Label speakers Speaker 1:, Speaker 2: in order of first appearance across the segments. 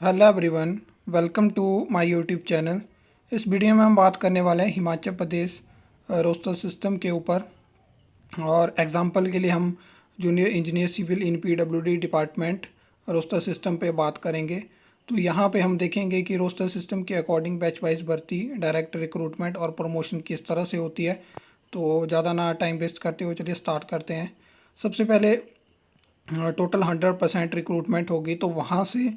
Speaker 1: Hello everyone, welcome to my YouTube channel. इस video में हम बात करने वाले हैं हिमाचल प्रदेश रोस्टर सिस्टम के ऊपर। और एग्जांपल के लिए हम जूनियर इंजीनियर सिविल इन पीडब्ल्यूडी डिपार्टमेंट रोस्टर सिस्टम पे बात करेंगे। तो यहाँ पे हम देखेंगे कि रोस्टर सिस्टम के अकॉर्डिंग बैच वाइज भर्ती, डायरेक्ट रिक्रूटमेंट और प्रमोशन किस तरह से होती है। तो ज़्यादा ना टाइम वेस्ट करते हुए चलिए स्टार्ट करते हैं। सबसे पहले टोटल 100% रिक्रूटमेंट होगी, तो वहाँ से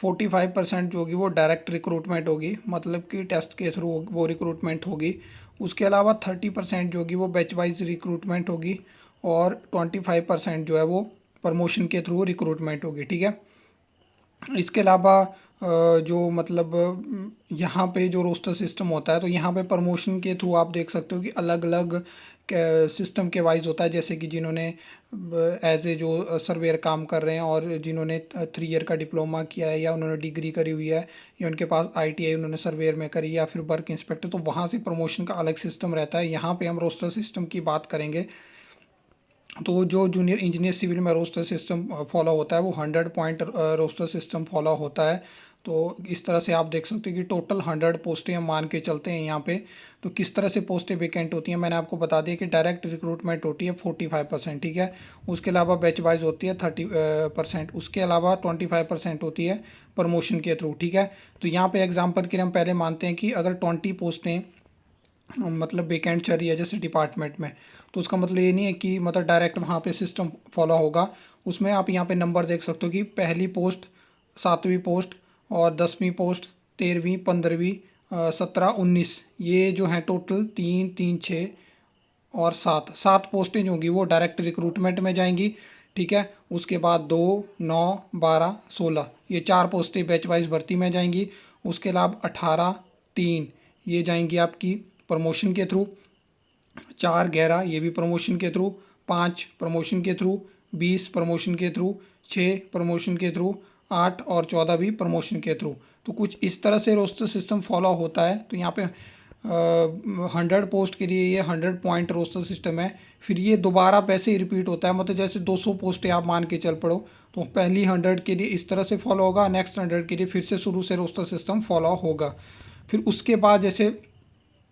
Speaker 1: 45% जो होगी वो डायरेक्ट रिक्रूटमेंट होगी, मतलब कि टेस्ट के थ्रू वो रिक्रूटमेंट होगी। उसके अलावा 30% जो होगी वो बैच वाइज रिक्रूटमेंट होगी, और 25% जो है वो प्रमोशन के थ्रू रिक्रूटमेंट होगी। ठीक है। इसके अलावा जो मतलब यहाँ पे जो रोस्टर सिस्टम होता है, तो यहाँ पे प्रमोशन के थ्रू आप देख सकते हो कि अलग अलग सिस्टम के वाइज होता है। जैसे कि जिन्होंने एज ए जो सर्वेयर काम कर रहे हैं, और जिन्होंने 3 ईयर का डिप्लोमा किया है, या उन्होंने डिग्री करी हुई है, या उनके पास आईटीआई उन्होंने सर्वेयर में करी, या फिर वर्क इंस्पेक्टर, तो वहाँ से प्रमोशन का अलग सिस्टम रहता है। यहाँ पे हम रोस्टर सिस्टम की बात करेंगे। तो जो जूनियर इंजीनियर सिविल में रोस्टर सिस्टम फॉलो होता है वो 100 पॉइंट रोस्टर सिस्टम फॉलो होता है। तो इस तरह से आप देख सकते हो कि टोटल 100 पोस्टें हम मान के चलते हैं यहाँ पे। तो किस तरह से पोस्टें वेकेंट होती हैं मैंने आपको बता दिया कि डायरेक्ट रिक्रूटमेंट होती है 45%। ठीक है। उसके अलावा बैच वाइज होती है 30%। उसके अलावा 25% होती है प्रमोशन के थ्रू। ठीक है। तो यहाँ पे एग्जाम्पल के लिए हम पहले मानते हैं कि अगर 20 पोस्टें मतलब वेकेंट चल रही है जैसे डिपार्टमेंट में, तो उसका मतलब ये नहीं है कि मतलब डायरेक्ट वहाँ पे सिस्टम फॉलो होगा। उसमें आप यहाँ पे नंबर देख सकते हो कि पहली पोस्ट, 7वीं पोस्ट, और 10वीं पोस्ट, 13वीं, 15वीं, 17, 19, ये जो हैं टोटल 3 3 6 और 7 पोस्टें जो होंगी वो डायरेक्ट रिक्रूटमेंट में जाएंगी। ठीक है। उसके बाद 2, 9, 12, 16, ये 4 पोस्टें बैच वाइज भर्ती में जाएंगी। उसके अलावा 18, 3, ये जाएंगी आपकी प्रमोशन के थ्रू। 4, 11, ये भी प्रमोशन के थ्रू। 5 प्रमोशन के थ्रू। 20 प्रमोशन के थ्रू। 6 प्रमोशन के थ्रू। 8 और 14 भी प्रमोशन के थ्रू। तो कुछ इस तरह से रोस्टर सिस्टम फॉलो होता है। तो यहाँ पे 100 पोस्ट के लिए ये 100 पॉइंट रोस्टर सिस्टम है। फिर ये दोबारा वैसे ही रिपीट होता है, मतलब जैसे 200 पोस्टें आप मान के चल पड़ो, तो पहली 100 के लिए इस तरह से फॉलो होगा, नेक्स्ट 100 के लिए फिर से शुरू से रोस्टर सिस्टम फॉलो होगा। फिर उसके बाद जैसे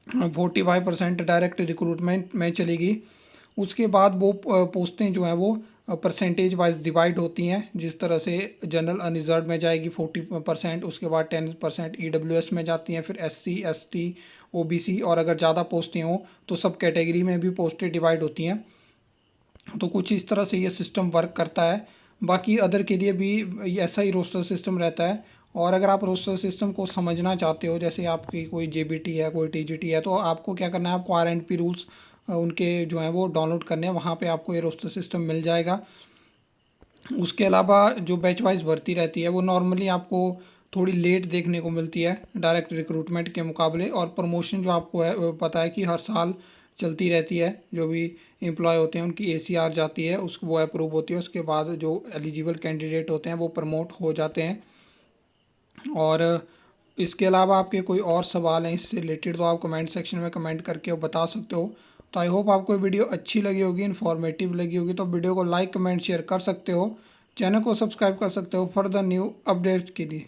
Speaker 1: 45% डायरेक्ट रिक्रूटमेंट में चलेगी। उसके बाद वो पोस्टें जो हैं वो परसेंटेज वाइज डिवाइड होती हैं। जिस तरह से जनरल अनरिजर्व में जाएगी 40%, उसके बाद 10% ईडब्ल्यूएस में जाती हैं, फिर एससी, एसटी, ओबीसी, और अगर ज़्यादा पोस्टें हों तो सब कैटेगरी में भी पोस्टें डिवाइड होती हैं। तो कुछ इस तरह से ये सिस्टम वर्क करता है। बाकी अदर के लिए भी ऐसा ही रोस्टर सिस्टम रहता है। और अगर आप रोस्टर सिस्टम को समझना चाहते हो, जैसे आपकी कोई जेबीटी है, कोई टीजीटी है, तो आपको क्या करना है, आपको आरएनपी रूल्स उनके जो हैं वो डाउनलोड करने हैं। वहाँ पे आपको ये रोस्टर सिस्टम मिल जाएगा। उसके अलावा जो बैच वाइज भर्ती रहती है वो नॉर्मली आपको थोड़ी लेट देखने को मिलती है डायरेक्ट रिक्रूटमेंट के मुकाबले। और प्रमोशन जो आपको है वो पता है कि हर साल चलती रहती है। जो भी एम्प्लॉय होते हैं उनकी एसीआर जाती है, उसको वो अप्रूव होती है, उसके बाद जो एलिजिबल कैंडिडेट होते हैं वो प्रमोट हो जाते हैं। और इसके अलावा आपके कोई और सवाल हैं इससे रिलेटेड, तो आप कमेंट सेक्शन में कमेंट करके बता सकते हो। तो आई होप आपको वीडियो अच्छी लगी होगी, इन्फॉर्मेटिव लगी होगी। तो वीडियो को लाइक, कमेंट, शेयर कर सकते हो। चैनल को सब्सक्राइब कर सकते हो फर्दर न्यू अपडेट्स के लिए।